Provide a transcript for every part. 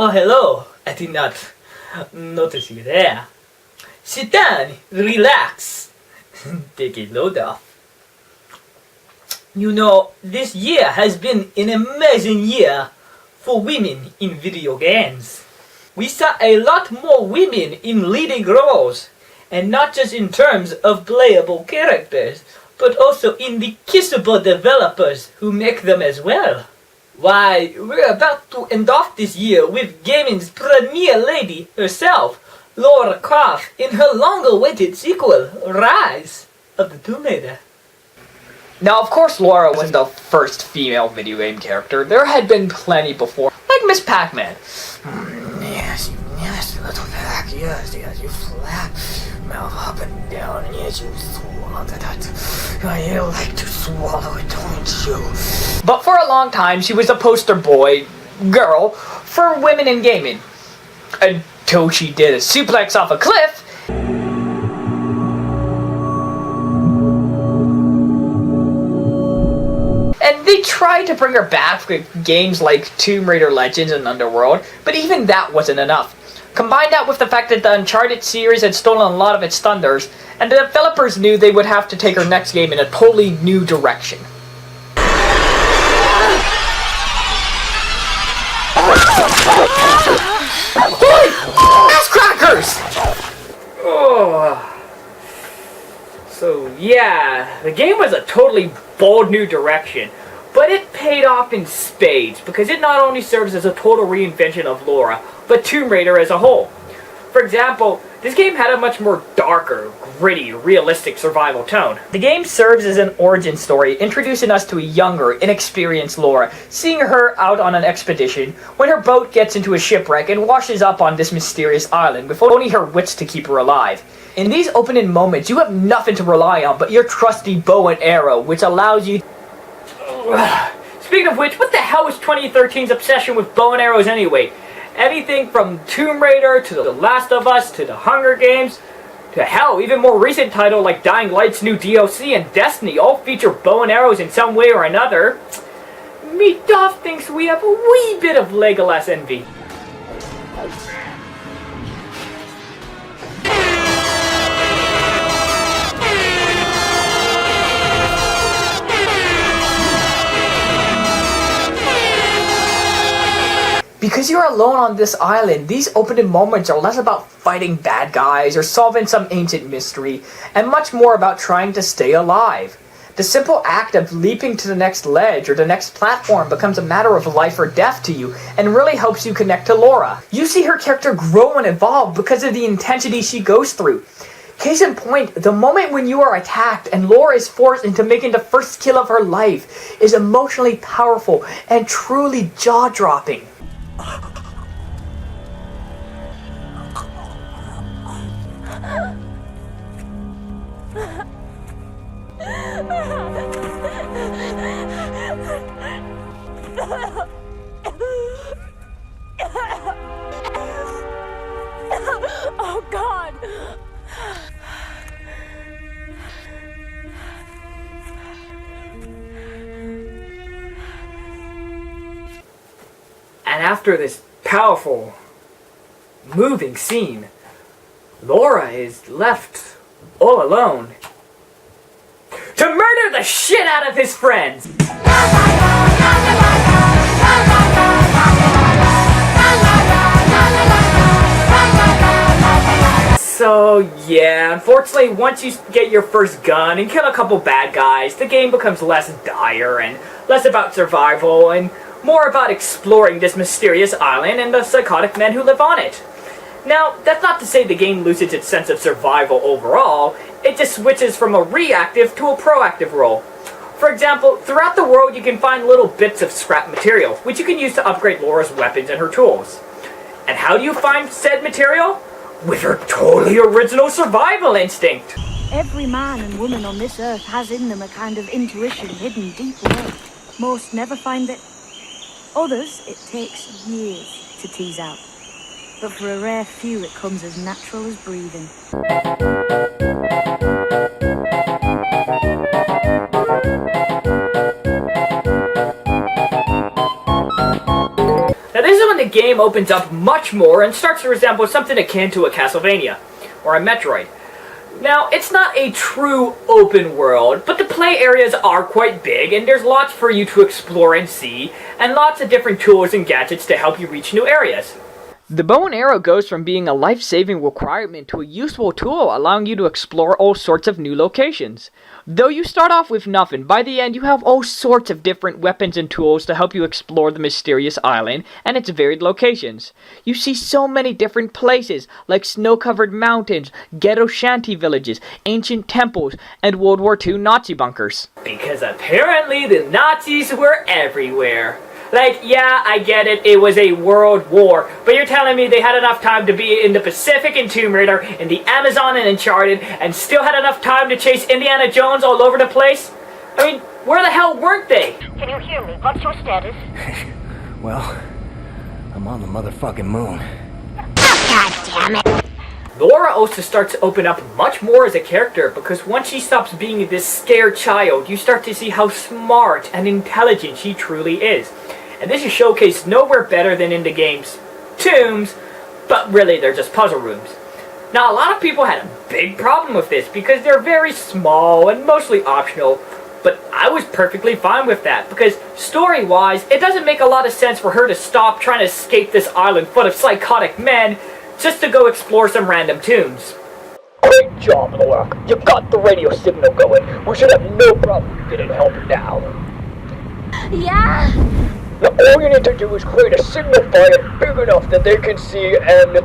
Oh, hello. I did not notice you there. Sit down, relax, take a load off. You know, this year has been an amazing year for women in video games. We saw a lot more women in leading roles, and not just in terms of playable characters, but also in the kissable developers who make them as well. Why, we're about to end off this year with gaming's premier lady herself, Lara Croft, in her long-awaited sequel, Rise of the Tomb Raider. Now, of course, Lara wasn't the first female video game character. There had been plenty before, like Miss Pac-Man. Yes, little Pac, yes, you flap, mouth up and down, and yes, you swallow that. You like to swallow it, don't you? But for a long time, she was a poster girl, for women in gaming. Until she did a suplex off a cliff. And they tried to bring her back with games like Tomb Raider Legends and Underworld, but even that wasn't enough. Combine that with the fact that the Uncharted series had stolen a lot of its thunders, and the developers knew they would have to take her next game in a totally new direction. Holy ass crackers! Oh. So yeah, the game was a totally bold new direction, but it paid off in spades because it not only serves as a total reinvention of Lara, but Tomb Raider as a whole. For example, this game had a much more darker, gritty, realistic survival tone. The game serves as an origin story, introducing us to a younger, inexperienced Lara, seeing her out on an expedition when her boat gets into a shipwreck and washes up on this mysterious island with only her wits to keep her alive. In these opening moments, you have nothing to rely on but your trusty bow and arrow, which allows you... Speaking of which, what the hell was 2013's obsession with bow and arrows anyway? Anything from Tomb Raider to The Last of Us to The Hunger Games to hell, even more recent titles like Dying Light's new DLC and Destiny all feature bow and arrows in some way or another. Meatdoff thinks we have a wee bit of Legolas envy. Because you're alone on this island, these opening moments are less about fighting bad guys or solving some ancient mystery, and much more about trying to stay alive. The simple act of leaping to the next ledge or the next platform becomes a matter of life or death to you, and really helps you connect to Lara. You see her character grow and evolve because of the intensity she goes through. Case in point, the moment when you are attacked and Lara is forced into making the first kill of her life is emotionally powerful and truly jaw-dropping. Oh God! And after this powerful, moving scene, Lara is left all alone to murder the shit out of his friends. So yeah, unfortunately once you get your first gun and kill a couple bad guys, the game becomes less dire and less about survival and more about exploring this mysterious island and the psychotic men who live on it. Now, that's not to say the game loses its sense of survival overall, it just switches from a reactive to a proactive role. For example, throughout the world you can find little bits of scrap material, which you can use to upgrade Lara's weapons and her tools. And how do you find said material? With her totally original survival instinct! Every man and woman on this earth has in them a kind of intuition hidden deep away. Most never find it. Others, it takes years to tease out. But for a rare few, it comes as natural as breathing. Now this is when the game opens up much more and starts to resemble something akin to a Castlevania, or a Metroid. Now, it's not a true open world, but the play areas are quite big, and there's lots for you to explore and see, and lots of different tools and gadgets to help you reach new areas. The bow and arrow goes from being a life-saving requirement to a useful tool, allowing you to explore all sorts of new locations. Though you start off with nothing, by the end you have all sorts of different weapons and tools to help you explore the mysterious island and its varied locations. You see so many different places, like snow-covered mountains, ghetto shanty villages, ancient temples, and World War II Nazi bunkers. Because apparently the Nazis were everywhere. Like, yeah, I get it, it was a world war, but you're telling me they had enough time to be in the Pacific in Tomb Raider, in the Amazon in Uncharted, and still had enough time to chase Indiana Jones all over the place? I mean, where the hell weren't they? Can you hear me? What's your status? Well, I'm on the motherfucking moon. God damn it! Laura also starts to open up much more as a character, because once she stops being this scared child, you start to see how smart and intelligent she truly is. And this is showcased nowhere better than in the game's tombs, but really they're just puzzle rooms. Now, a lot of people had a big problem with this because they're very small and mostly optional, but I was perfectly fine with that because story-wise, it doesn't make a lot of sense for her to stop trying to escape this island full of psychotic men just to go explore some random tombs. Great job, Laura. You got the radio signal going. We should have no problem getting help now. Yeah? Now, all you need to do is create a signal fire big enough that they can see and...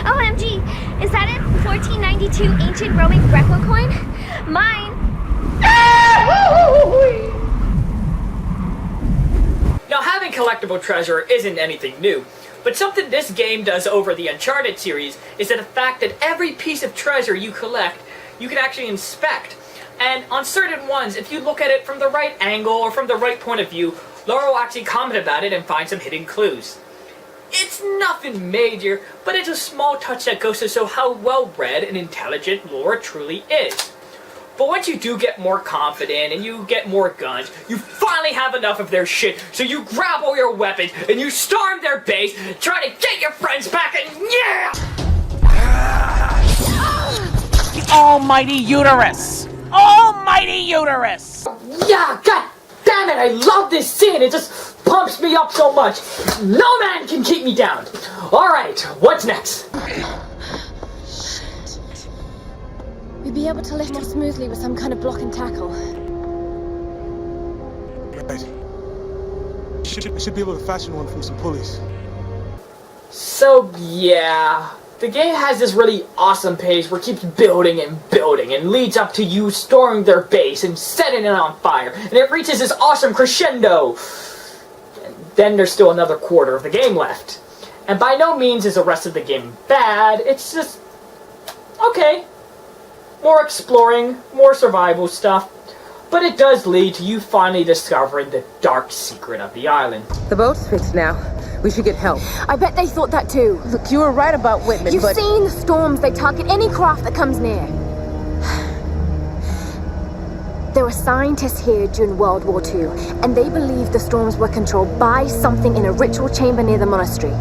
OMG! Is that a 1492 ancient Roman Greco coin? Mine! Now, having collectible treasure isn't anything new, but something this game does over the Uncharted series is that the fact that every piece of treasure you collect, you can actually inspect. And on certain ones, if you look at it from the right angle or from the right point of view, Laura will actually comment about it and find some hidden clues. It's nothing major, but it's a small touch that goes to show how well-read and intelligent Laura truly is. But once you do get more confident and you get more guns, you finally have enough of their shit, so you grab all your weapons and you storm their base, try to get your friends back, and yeah! The almighty uterus! Almighty uterus! Yeah, god damn it, I love this scene, it just pumps me up so much. No man can keep me down. Alright, what's next? We'd be able to lift more smoothly with some kind of block and tackle. Right. Should be able to fashion one from some pulleys. So, yeah. The game has this really awesome pace where it keeps building and building and leads up to you storming their base and setting it on fire. And it reaches this awesome crescendo. And then there's still another quarter of the game left. And by no means is the rest of the game bad. It's just... okay. More exploring, more survival stuff. But it does lead to you finally discovering the dark secret of the island. The boat's fixed now. We should get help. I bet they thought that too. Look, you were right about Whitman, You've but... seen the storms. They target any craft that comes near. There were scientists here during World War II, and they believed the storms were controlled by something in a ritual chamber near the monastery.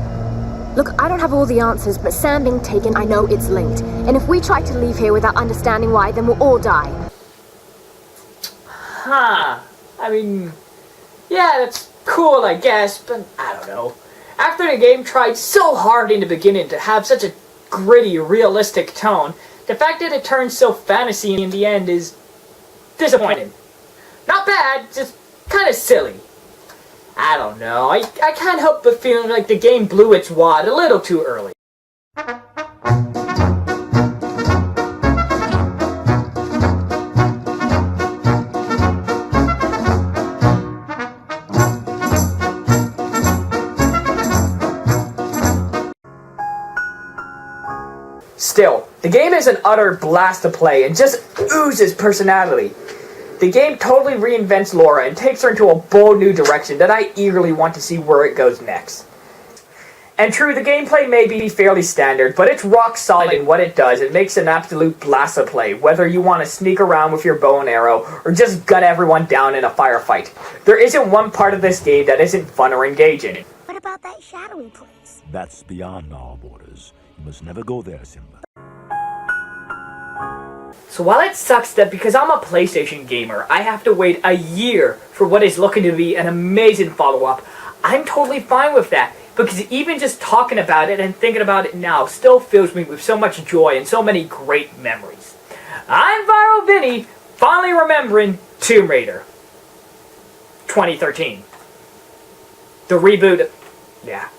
Look, I don't have all the answers, but Sam being taken, I know it's linked. And if we try to leave here without understanding why, then we'll all die. Huh. I mean, yeah, that's cool, I guess, but I don't know. After the game tried so hard in the beginning to have such a gritty, realistic tone, the fact that it turned so fantasy in the end is disappointing. Not bad, just kind of silly. I don't know, I can't help but feeling like the game blew its wad a little too early. Still, the game is an utter blast to play and just oozes personality. The game totally reinvents Laura and takes her into a bold new direction that I eagerly want to see where it goes next. And true, the gameplay may be fairly standard, but it's rock solid in what it does. It makes an absolute blast to play, whether you want to sneak around with your bow and arrow or just gun everyone down in a firefight. There isn't one part of this game that isn't fun or engaging. What about about that shadowy place? That's beyond our borders. You must never go there, Simba. So while it sucks that because I'm a PlayStation gamer, I have to wait a year for what is looking to be an amazing follow-up, I'm totally fine with that. Because even just talking about it and thinking about it now still fills me with so much joy and so many great memories. I'm Viral Vinny, finally remembering Tomb Raider 2013. The reboot, yeah.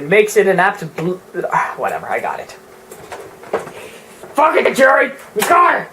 Makes it an absolute... Whatever, I got it. Fuck it, Jerry! We got it!